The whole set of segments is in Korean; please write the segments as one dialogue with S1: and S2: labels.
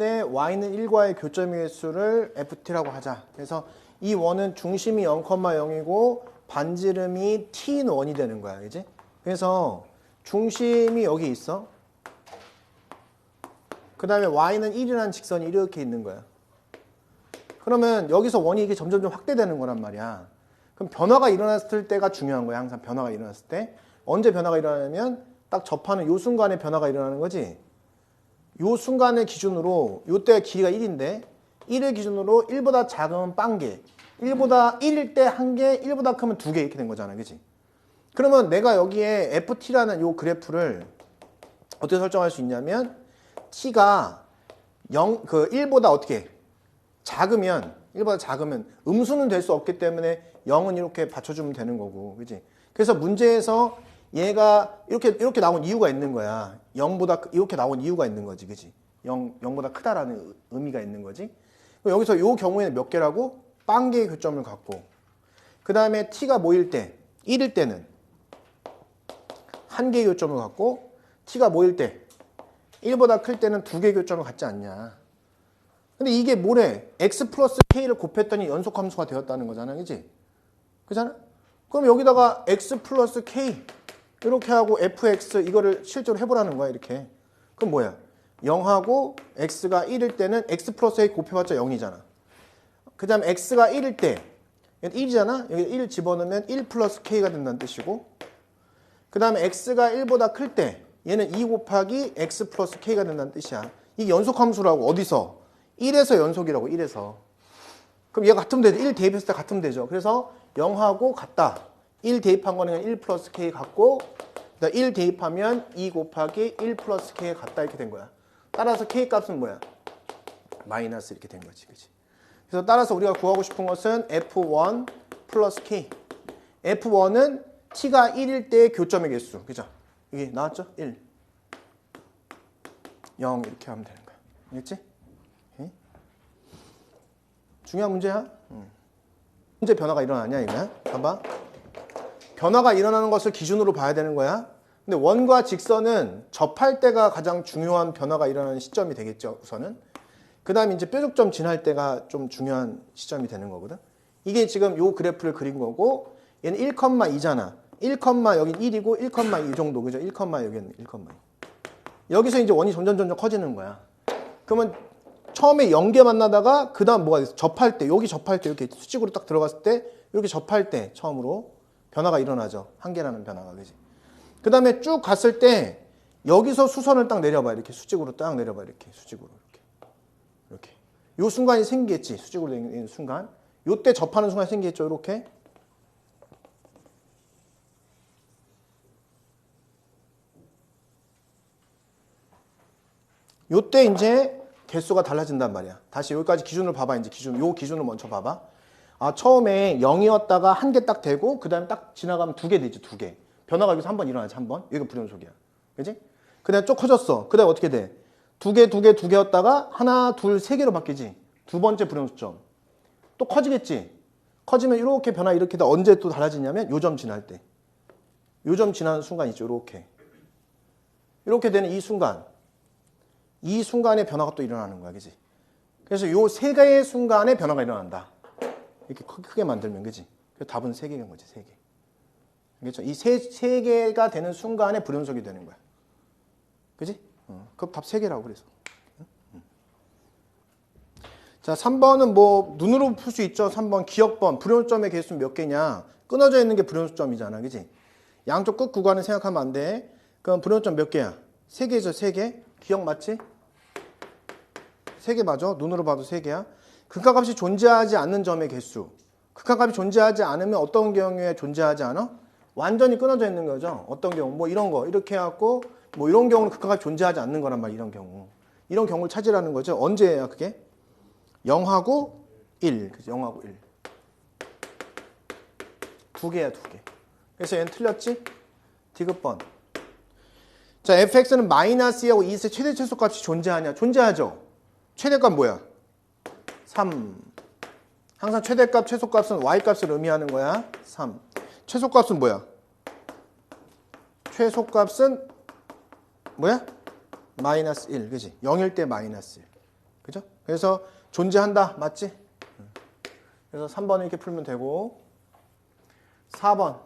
S1: 때 y는 1과의 교점의 개수를 ft라고 하자. 그래서 이 원은 중심이 0,0이고 반지름이 t인 원이 되는 거야. 그지? 그래서 중심이 여기 있어. 그 다음에 y는 1이라는 직선이 이렇게 있는 거야. 그러면 여기서 원이 이게 점점 확대되는 거란 말이야. 그럼 변화가 일어났을 때가 중요한 거야. 항상 변화가 일어났을 때. 언제 변화가 일어나냐면 딱 접하는 요 순간에 변화가 일어나는 거지. 요 순간의 기준으로 요때 길이가 1인데 1의 기준으로 1보다 작으면 빵개, 1보다 1일 때 1개, 1보다 크면 2개 이렇게 된 거잖아. 그치? 그러면 내가 여기에 ft라는 요 그래프를 어떻게 설정할 수 있냐면 t가 1보다 어떻게 작으면 1보다 작으면 음수는 될 수 없기 때문에 0은 이렇게 받쳐주면 되는 거고. 그치? 그래서 문제에서 얘가 이렇게 나온 이유가 있는 거야. 0보다 이렇게 나온 이유가 있는 거지. 그치? 0보다 크다라는 의미가 있는 거지. 여기서 이 경우에는 몇 개라고? 빵개의 교점을 갖고. 그 다음에 t가 뭐일 때? 1일 때는 1개의 교점을 갖고 t가 뭐일 때? 1보다 클 때는 2개의 교점을 갖지 않냐. 근데 이게 뭐래? x 플러스 k를 곱했더니 연속함수가 되었다는 거잖아. 그치? 그잖아? 그럼 여기다가 x 플러스 k 이렇게 하고 fx 이거를 실제로 해보라는 거야. 이렇게. 그럼 뭐야? 0하고 x가 1일 때는 x 플러스 k 곱해봤자 0이잖아. 그 다음 x가 1일 때 1이잖아. 여기 1 집어넣으면 1 플러스 k가 된다는 뜻이고, 그 다음에 x가 1보다 클 때 얘는 2 곱하기 x 플러스 k가 된다는 뜻이야. 이게 연속함수라고. 어디서? 1에서 연속이라고. 1에서. 그럼 얘가 같으면 되죠. 1 대입했을 때 같으면 되죠. 그래서 0하고 같다. 1 대입한 거는 1 플러스 k 같고, 1 대입하면 2 곱하기 1 플러스 k 같다. 이렇게 된 거야. 따라서 k 값은 뭐야? 마이너스 이렇게 된 거지. 그치? 그래서 따라서 우리가 구하고 싶은 것은 f1 플러스 k. f1은 t가 1일 때의 교점의 개수. 그죠? 이게 나왔죠? 1. 0 이렇게 하면 되는 거야. 알겠지? 오케이? 중요한 문제야? 언제 변화가 일어나냐 이거야? 봐봐. 변화가 일어나는 것을 기준으로 봐야 되는 거야. 근데 원과 직선은 접할 때가 가장 중요한 변화가 일어나는 시점이 되겠죠. 우선은. 그 다음에 이제 뾰족점 지날 때가 좀 중요한 시점이 되는 거거든. 이게 지금 요 그래프를 그린 거고, 얘는 1,2잖아. 1, 여긴 1이고 1,2 정도. 그죠? 1, 여기는 1,2. 여기서 이제 원이 점점 커지는 거야. 그러면 처음에 0개 만나다가 그 다음 뭐가 됐어? 접할 때, 여기 접할 때 이렇게 수직으로 딱 들어갔을 때 이렇게 접할 때 처음으로 변화가 일어나죠. 한계라는 변화가. 그지? 그 다음에 쭉 갔을 때 여기서 수선을 딱 내려봐. 이렇게 수직으로 딱 내려봐. 이렇게 수직으로. 이렇게. 요 순간이 생기겠지. 수직으로 되는 순간. 요때 접하는 순간이 생기겠죠. 이렇게. 요때 이제 개수가 달라진단 말이야. 다시 여기까지 기준을 봐봐. 이제 요 기준을 먼저 봐봐. 아, 처음에 0이었다가 한 개 딱 되고, 그 다음에 딱 지나가면 2개 되지, 2개. 변화가 여기서 한 번 일어나지, 한 번. 여기가 불연속이야. 그지? 그 다음에 쭉 커졌어. 그 다음에 어떻게 돼? 2개였다가 하나, 둘, 3개로 바뀌지. 두 번째 불연속점. 또 커지겠지? 커지면 이렇게 변화 이렇게 다 언제 또 달라지냐면 요 점 지날 때. 요 점 지나는 순간 있죠, 이렇게. 이렇게 되는 이 순간. 이 순간에 변화가 또 일어나는 거야, 그지? 그래서 요 3개의 순간에 변화가 일어난다. 이렇게 크게 만들면, 그지? 그래서 답은 3개인 거지, 3개. 그렇죠? 이 세 개가 되는 순간에 불연속이 되는 거야. 그지? 그럼 답 3개라고 그래서. 자, 3번은 뭐 눈으로 풀 수 있죠. 3번 기억번. 불연속점의 개수는 몇 개냐? 끊어져 있는 게 불연속점이잖아. 그지? 양쪽 끝 구간을 생각하면 안 돼. 그럼 불연속점 몇 개야? 3개죠, 3개. 기억 맞지? 3개 맞아. 눈으로 봐도 3개야. 극한값이 존재하지 않는 점의 개수. 극한값이 존재하지 않으면 어떤 경우에 존재하지 않아? 완전히 끊어져 있는 거죠. 어떤 경우? 뭐 이런 거. 이렇게 해갖고 뭐 이런 경우는 극한값이 존재하지 않는 거란 말이야. 이런 경우. 이런 경우를 찾으라는 거죠. 언제야 그게? 0하고 1. 그죠? 0하고 1. 2개야, 2개. 그래서 얘는 틀렸지? 디귿번. 자, fx는 마이너스 2하고 2의 최대 최소값이 존재하냐? 존재하죠. 최대값 뭐야? 3. 항상 최대값, 최소값은 y값을 의미하는 거야. 3. 최소값은 뭐야? 최소값은 뭐야? 마이너스 1. 그지? 0일 때 마이너스 1. 그죠? 그래서 존재한다. 맞지? 그래서 3번을 이렇게 풀면 되고 4번.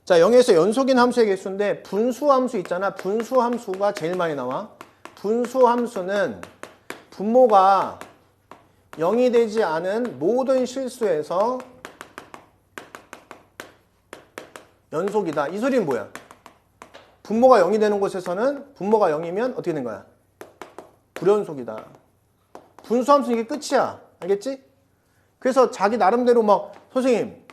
S1: 자, 0에서 연속인 함수의 개수인데 분수함수 있잖아. 분수함수가 제일 많이 나와. 분수함수는 분모가 0이 되지 않은 모든 실수에서 연속이다. 이 소리는 뭐야? 분모가 0이 되는 곳에서는 분모가 0이면 어떻게 된 거야? 불연속이다. 분수함수는 이게 끝이야. 알겠지? 그래서 자기 나름대로 막 선생님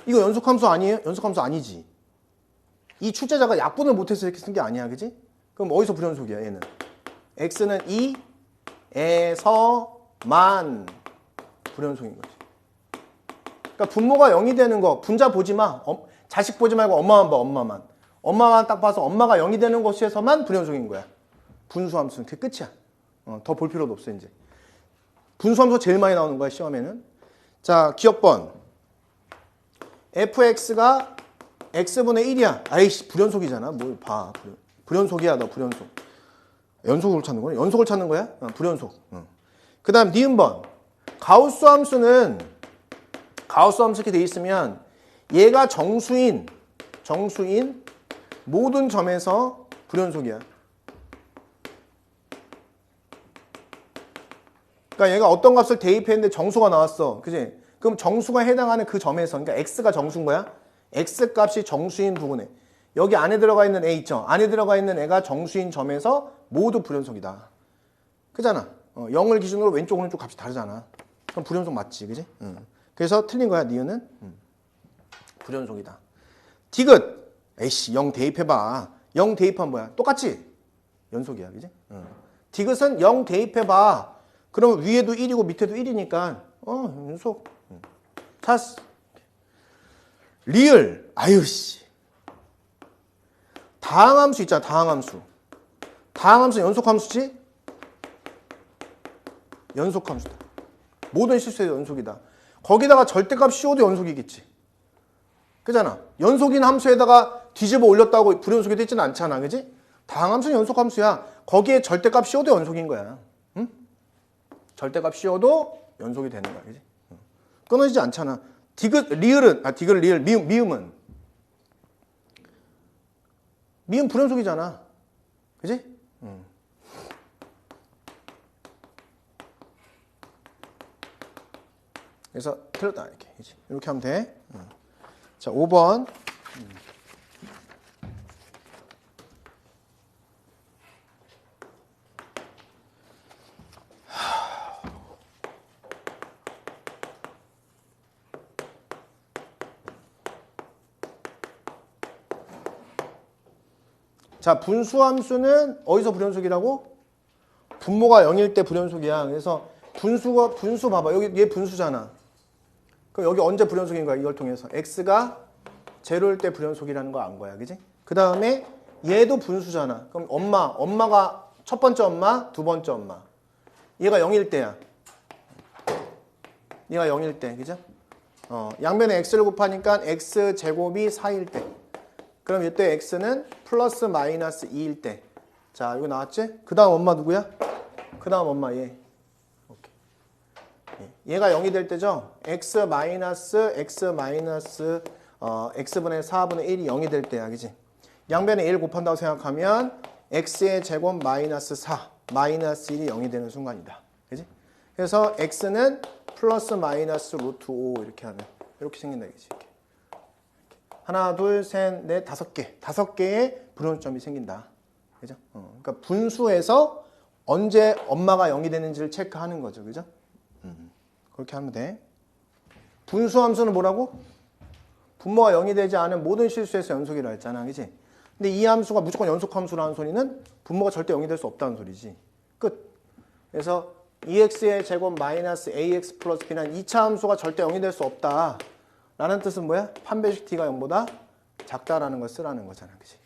S1: 이거 연속함수 아니에요? 연속함수 아니지. 이 출제자가 약분을 못해서 이렇게 쓴 게 아니야. 그지? 그럼 어디서 불연속이야 얘는? x는 2에서만 불연속인 거지. 그러니까 분모가 0이 되는 거 분자 보지 마. 자식 보지 말고 엄마만 봐. 엄마만. 엄마만 딱 봐서 엄마가 0이 되는 곳에서만 불연속인 거야. 분수함수는 그게 끝이야. 더 볼 필요도 없어 이제. 분수함수가 제일 많이 나오는 거야 시험에는. 자, 기억번. fx가 x분의 1이야. 아이씨 불연속이잖아. 뭘 봐. 불연속이야 너 불연속. 연속을 찾는 거야? 연속을 찾는 거야? 불연속. 그 다음 니은번. 가우스 함수는 가우스 함수 이렇게 돼 있으면 얘가 정수인 모든 점에서 불연속이야. 그러니까 얘가 어떤 값을 대입했는데 정수가 나왔어. 그지? 그럼 정수가 해당하는 그 점에서, 그러니까 x가 정수인 거야. x 값이 정수인 부분에 여기 안에 들어가 있는 애 있죠. 안에 들어가 있는 애가 정수인 점에서 모두 불연속이다. 그잖아. 0을 기준으로 왼쪽 오른쪽 값이 다르잖아. 그럼 불연속 맞지, 그지? 그래서 틀린 거야. 니은은 불연속이다. 디귿. 에이씨 0 대입해봐. 0 대입하면 뭐야? 똑같지? 연속이야, 그지? 디귿은 0 대입해봐. 그러면 위에도 1이고 밑에도 1이니까 연속. 찾았어. 리을. 아유씨. 다항함수 있잖아. 다항함수. 다항함수는 연속함수지? 연속함수다. 모든 실수의 연속이다. 거기다가 절대값 씌워도 연속이겠지. 그잖아. 연속인 함수에다가 뒤집어 올렸다고 불연속이 되지는 않잖아. 그지? 다항함수는 연속함수야. 거기에 절대값 씌워도 연속인 거야. 응? 절대값 씌워도 연속이 되는 거야. 그지? 끊어지지 않잖아. 디귿, 리을은, 디귿, 리을, 미음은. 미음 불연속이잖아. 그지? 그래서 틀렸다. 이렇게 하면 돼. 자, 5번. 자, 분수함수는 어디서 불연속이라고? 분모가 0일 때 불연속이야. 그래서 분수 봐봐. 여기 얘 분수잖아. 그럼 여기 언제 불연속인 거야? 이걸 통해서. x가 제로일 때 불연속이라는 거 안 거야. 그지? 그 다음에 얘도 분수잖아. 그럼 엄마가 첫 번째 엄마, 두 번째 엄마. 얘가 0일 때야. 얘가 0일 때. 그죠? 양변에 x를 곱하니까 x 제곱이 4일 때. 그럼 이때 x는 플러스 마이너스 2일 때. 자, 이거 나왔지? 그 다음 엄마 누구야? 그 다음 엄마 얘. 오케이. 얘가 0이 될 때죠? x분의 4분의 1이 0이 될 때야. 그지? 양변에 1 곱한다고 생각하면 x의 제곱 마이너스 4, 마이너스 1이 0이 되는 순간이다. 그지? 그래서 x는 플러스 마이너스 루트 5 이렇게 하면 이렇게 생긴다. 그지? 이렇게. 하나, 둘, 셋, 넷, 5개. 5개의 불연점이 생긴다. 그죠? 그러니까 분수에서 언제 엄마가 0이 되는지를 체크하는 거죠. 그죠? 그렇게 하면 돼. 분수함수는 뭐라고? 분모가 0이 되지 않은 모든 실수에서 연속이라 했잖아. 그지? 근데 이 함수가 무조건 연속함수라는 소리는 분모가 절대 0이 될 수 없다는 소리지. 끝. 그래서 2x의 제곱 마이너스 ax 플러스 b는 2차 함수가 절대 0이 될 수 없다. 라는 뜻은 뭐야? 판별식 t가 0보다 작다라는 걸 쓰라는 거잖아. 그치?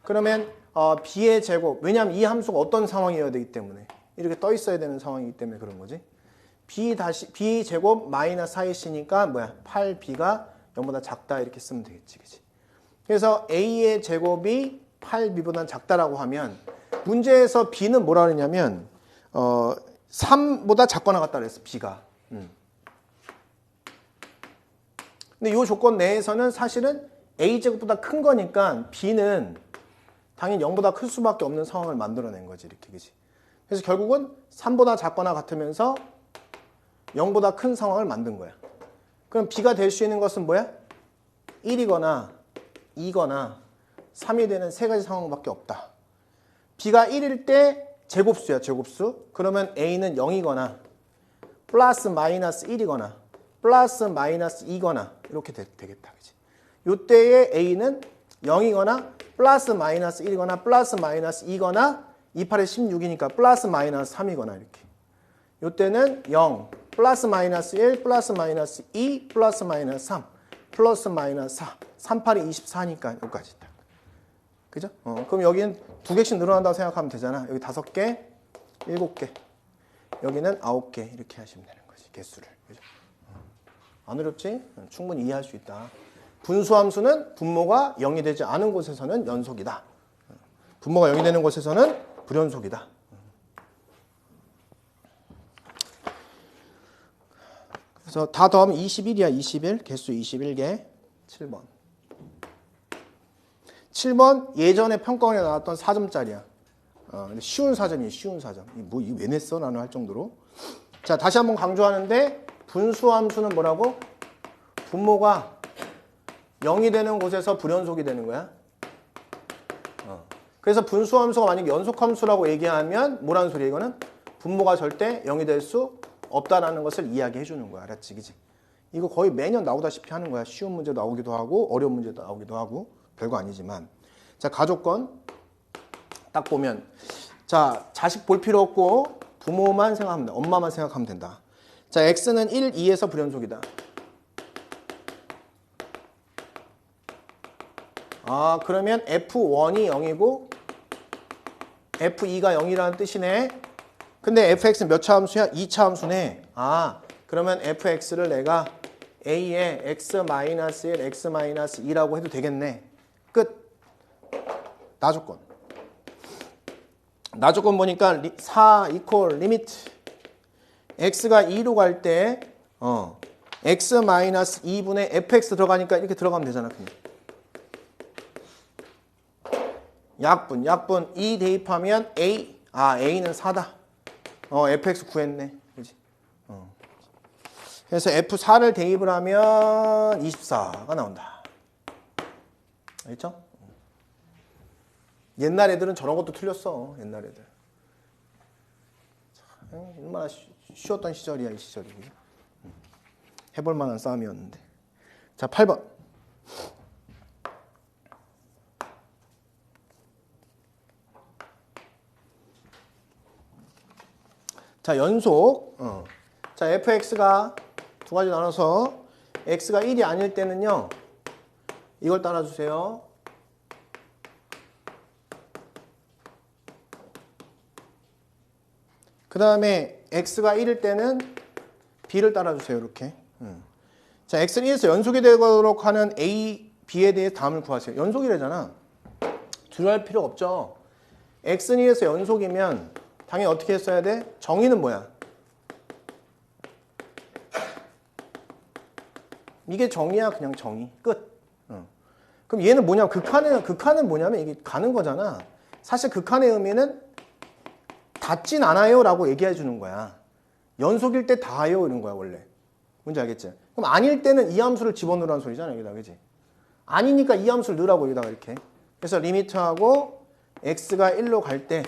S1: 그러면 b의 제곱, 왜냐하면 이 함수가 어떤 상황이어야 되기 때문에 이렇게 떠 있어야 되는 상황이기 때문에 그런 거지. b 제곱 마이너스 4ac니까 뭐야? 8b가 0보다 작다 이렇게 쓰면 되겠지. 그치? 그래서 a의 제곱이 8b보다는 작다라고 하면 문제에서 b는 뭐라 그러냐면 3보다 작거나 같다 그랬어. b가. 근데 이 조건 내에서는 사실은 a제곱보다 큰 거니까 b는 당연히 0보다 클 수밖에 없는 상황을 만들어낸 거지. 이렇게. 그지? 그래서 결국은 3보다 작거나 같으면서 0보다 큰 상황을 만든 거야. 그럼 b가 될 수 있는 것은 뭐야? 1이거나 2거나 3이 되는 세 가지 상황밖에 없다. b가 1일 때 제곱수야, 제곱수. 그러면 a는 0이거나 플러스 마이너스 1이거나 플러스 마이너스 2거나 이렇게 되겠다. 그치? 요때의 a는 0이거나 플러스 마이너스 1이거나 플러스 마이너스 2거나 2, 8에 16이니까 플러스 마이너스 3이거나 이렇게. 요때는 0, 플러스 마이너스 1, 플러스 마이너스 2, 플러스 마이너스 3, 플러스 마이너스 4, 3, 8이 24니까 여기까지. 그죠? 그럼 여기는 2개씩 늘어난다고 생각하면 되잖아. 여기 5개, 7개. 여기는 9개. 이렇게 하시면 되는 거지. 개수를. 그죠? 안 어렵지? 충분히 이해할 수 있다. 분수함수는 분모가 0이 되지 않은 곳에서는 연속이다. 분모가 0이 되는 곳에서는 불연속이다. 그래서 다 더하면 21이야. 21. 개수 21개. 7번. 7번 예전에 평가원에 나왔던 4점짜리야. 쉬운 4점이에요. 쉬운 4점. 뭐 이거 왜 냈어? 나는 할 정도로. 자, 다시 한번 강조하는데 분수함수는 뭐라고? 분모가 0이 되는 곳에서 불연속이 되는 거야. 그래서 분수함수가 만약에 연속함수라고 얘기하면 뭐라는 소리야 이거는? 분모가 절대 0이 될 수 없다라는 것을 이야기해 주는 거야. 알았지? 그지? 이거 거의 매년 나오다시피 하는 거야. 쉬운 문제도 나오기도 하고 어려운 문제도 나오기도 하고 별거 아니지만. 자, 가족권 딱 보면 자, 자식 볼 필요 없고 부모만 생각하면 돼. 엄마만 생각하면 된다. 자, x는 1, 2에서 불연속이다. 아, 그러면 f1이 0이고 f2가 0이라는 뜻이네. 근데 fx는 몇 차 함수야? 2차 함수네. 아, 그러면 fx를 내가 a의 x-1, x-2라고 해도 되겠네. 끝. 나조건. 나조건 보니까 4 equal 리미트 x가 2로 갈 때 x-2분의 fx 들어가니까 이렇게 들어가면 되잖아. 그냥. 약분 2 대입하면 a는 4다. fx 구했네. 그지? 그래서 f4를 대입을 하면 24가 나온다. 알겠죠? 옛날 애들은 저런 것도 틀렸어. 옛날 애들. 참, 얼마나 쉬웠던 시절이야, 이 시절이. 해볼 만한 싸움이었는데. 자, 8번. 자, 연속. 자, fx가 두 가지 나눠서 x가 1이 아닐 때는요. 이걸 따라주세요. 그 다음에 x가 1일 때는 b를 따라주세요. 이렇게. 자, x는 1에서 연속이 되도록 하는 a, b에 대해 답을 구하세요. 연속이래잖아. 두려워할 필요 없죠. x는 1에서 연속이면 당연히 어떻게 했어야 돼? 정의는 뭐야? 이게 정의야. 그냥 정의. 끝. 그럼 얘는 뭐냐면 극한은 뭐냐면 이게 가는 거잖아. 사실 극한의 의미는 닿진 않아요 라고 얘기해 주는 거야. 연속일 때 닿아요 이런 거야 원래. 뭔지 알겠지? 그럼 아닐 때는 이 함수를 집어넣으라는 소리잖아 여기다. 그지? 아니니까 이 함수를 넣으라고 여기다가 이렇게. 그래서 리미트하고 x가 1로 갈 때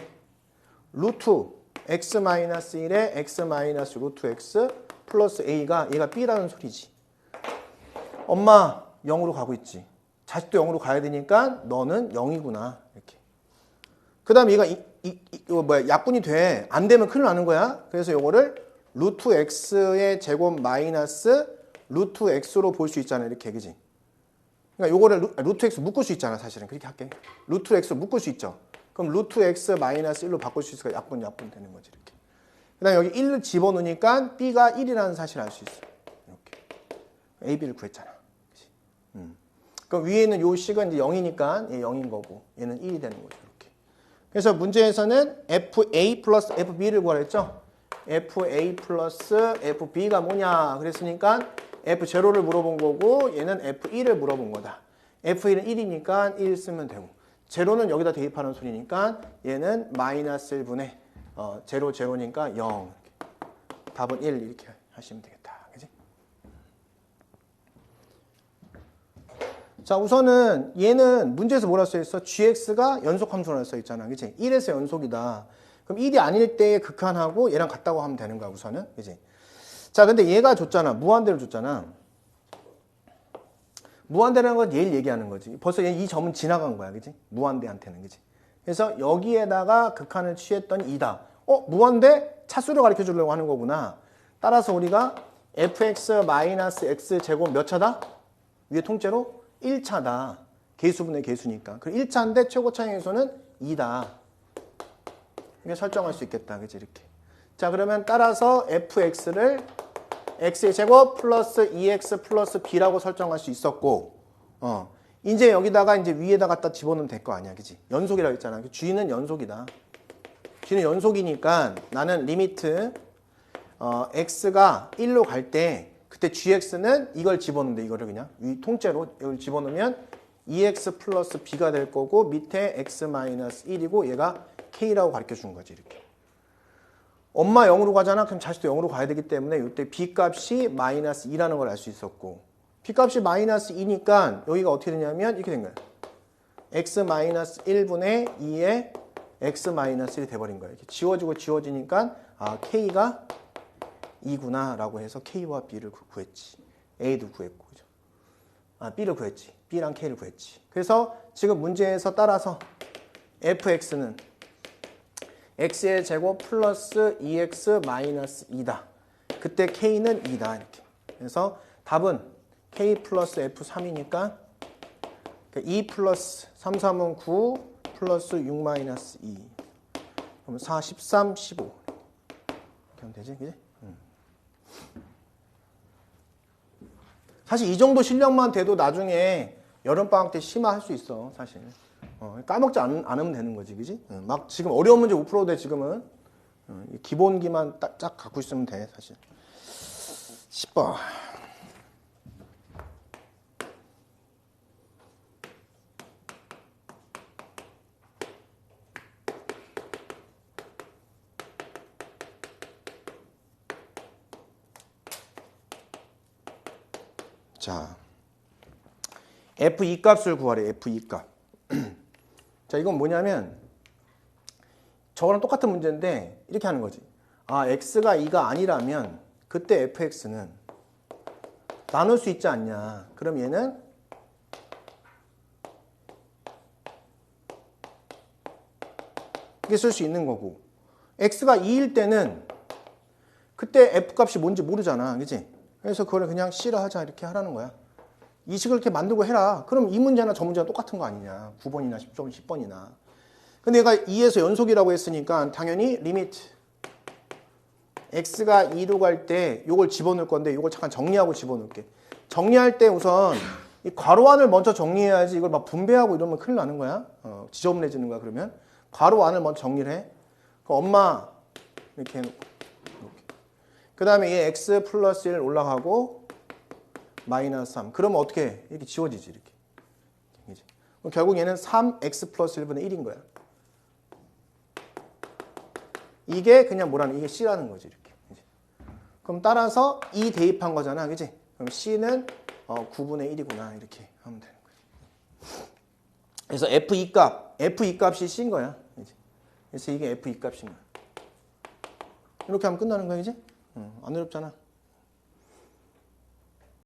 S1: 루트 x-1에 x-루트 x 플러스 a가 얘가 b라는 소리지. 엄마 0으로 가고 있지. 자식도 0으로 가야 되니까 너는 0이구나. 이렇게. 그 다음에 얘가 이거 뭐야 약분이 돼. 안 되면 큰일 나는 거야. 그래서 요거를 루트 x의 제곱 마이너스 루트 x로 볼 수 있잖아. 이렇게. 그지? 그러니까 요거를 루트 x 묶을 수 있잖아. 사실은. 그렇게 할게. 루트 x 묶을 수 있죠. 그럼 루트 x 마이너스 1로 바꿀 수 있으니까 약분 되는 거지. 이렇게. 그 다음에 여기 1을 집어넣으니까 b가 1이라는 사실을 알 수 있어. 이렇게. a, b를 구했잖아. 그치? 그럼 위에 있는 요 C가 이제 0이니까 얘 0인 거고 얘는 1이 되는 거죠. 이렇게. 그래서 문제에서는 FA 플러스 FB를 구하랬죠. FA 플러스 FB가 뭐냐 그랬으니까 F0를 물어본 거고 얘는 F1을 물어본 거다. F1은 1이니까 1 쓰면 되고 제로는 여기다 대입하는 소리니까 얘는 마이너스 1분의 제로 제로니까 0. 답은 1 이렇게 하시면 되겠다. 그지? 자, 우선은 얘는 문제에서 뭐라 써 있어? gx가 연속함수라고 써 있잖아. 그지? 1에서 연속이다. 그럼 1이 아닐 때의 극한하고 얘랑 같다고 하면 되는 거야, 우선은. 그지? 자, 근데 얘가 줬잖아. 무한대로 줬잖아. 무한대라는 건 얘를 얘기하는 거지. 벌써 이 점은 지나간 거야. 그지? 무한대한테는. 그지? 그래서 여기에다가 극한을 취했더니 2다. 무한대? 차수를 가르쳐 주려고 하는 거구나. 따라서 우리가 fx-x 제곱 몇 차다? 위에 통째로 1차다. 개수분의 개수니까. 그 1차인데 최고차의 개수는 2다. 이게 설정할 수 있겠다. 그지? 이렇게. 자, 그러면 따라서 fx를 x의 제곱 플러스 2x 플러스 b라고 설정할 수 있었고, 이제 여기다가 이제 위에다 갖다 집어넣으면 될 거 아니야. 그지? 연속이라고 했잖아. g는 연속이다. g는 연속이니까 나는 리미트, x가 1로 갈 때, 그때 gx는 이걸 집어넣는데, 이거를 그냥 위 통째로 이걸 집어넣으면 2x 플러스 b가 될 거고, 밑에 x 마이너스 1이고, 얘가 k라고 가르쳐 준 거지, 이렇게. 엄마 0으로 가잖아. 그럼 자식도 0으로 가야 되기 때문에 이때 b 값이 마이너스 2라는 걸 알 수 있었고 b 값이 마이너스 2니까 여기가 어떻게 되냐면 이렇게 된 거야. x 마이너스 1분의 2에 x 마이너스 1이 돼버린 거야. 이렇게 지워지고 지워지니까 k가 2구나 라고 해서 k와 b를 구했지. a도 구했고 그죠? b를 구했지. b랑 k를 구했지. 그래서 지금 문제에서 따라서 fx는 x의 제곱 플러스 2x 마이너스 2다. 그때 k는 2다. 이렇게. 그래서 답은 k 플러스 f3이니까 2 플러스 3, 3은 9 플러스 6 마이너스 2. 그러면 4, 13, 15. 이렇게 하면 되지? 그지? 사실 이 정도 실력만 돼도 나중에 여름방학 때 심화할 수 있어. 사실. 까먹지 않으면 되는 거지, 그지? 막 지금 어려운 문제 5%돼 지금은. 기본기만 딱 갖고 있으면 돼, 사실. 10번. 자, F2 값을 구하래, F2 값. 자, 이건 뭐냐면 저거랑 똑같은 문제인데 이렇게 하는 거지. x가 2가 아니라면 그때 fx는 나눌 수 있지 않냐. 그럼 얘는 이렇게 쓸 수 있는 거고, x가 2일 때는 그때 f값이 뭔지 모르잖아. 그치? 그래서 그걸 그냥 C로 하자 이렇게 하라는 거야. 이 식을 이렇게 만들고 해라. 그럼 이 문제나 저 문제나 똑같은 거 아니냐. 9번이나 10번이나. 근데 얘가 2에서 연속이라고 했으니까 당연히 리미트 x가 2로 갈 때 이걸 집어넣을 건데 이걸 잠깐 정리하고 집어넣을게. 정리할 때 우선 이 괄호 안을 먼저 정리해야지. 이걸 막 분배하고 이러면 큰일 나는 거야. 지저분해지는 거야. 그러면 괄호 안을 먼저 정리를 해. 그럼 엄마 이렇게 해놓고 그 다음에 얘 x 플러스 1 올라가고 마이너스 3. 그러면 어떻게 해? 이렇게 지워지지. 이렇게. 그럼 결국 얘는 3x 플러스 1분의 1인 거야. 이게 그냥 뭐라는, 이게 C라는 거지. 이렇게. 그럼 따라서 2 대입한 거잖아. 그지? 그럼 C는 9분의 1이구나. 이렇게 하면 되는 거야. 그래서 F2 값이 C인 거야. 그지? 그래서 이게 F2 값인 거야. 이렇게 하면 끝나는 거야. 그지? 안 어렵잖아.